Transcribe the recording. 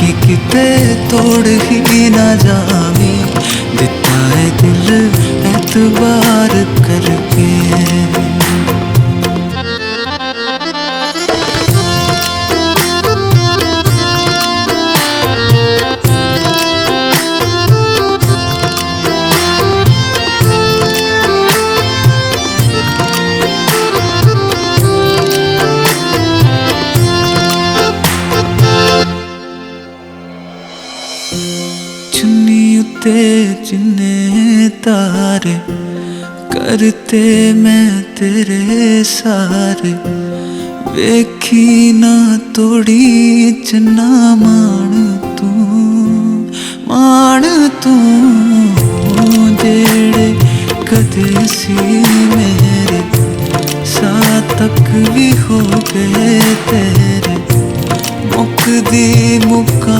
कि किते तोड़ ही ना जावी, दिता है दिल एतबार करके। चुन्नी उत्ते जिन्ने तारे करते मैं तेरे सारे, वेखी ना तोड़ी चन्ना मान तू जेड़े कदे सी मेरे साथ तक भी हो गए तेरे, मुकदी मुका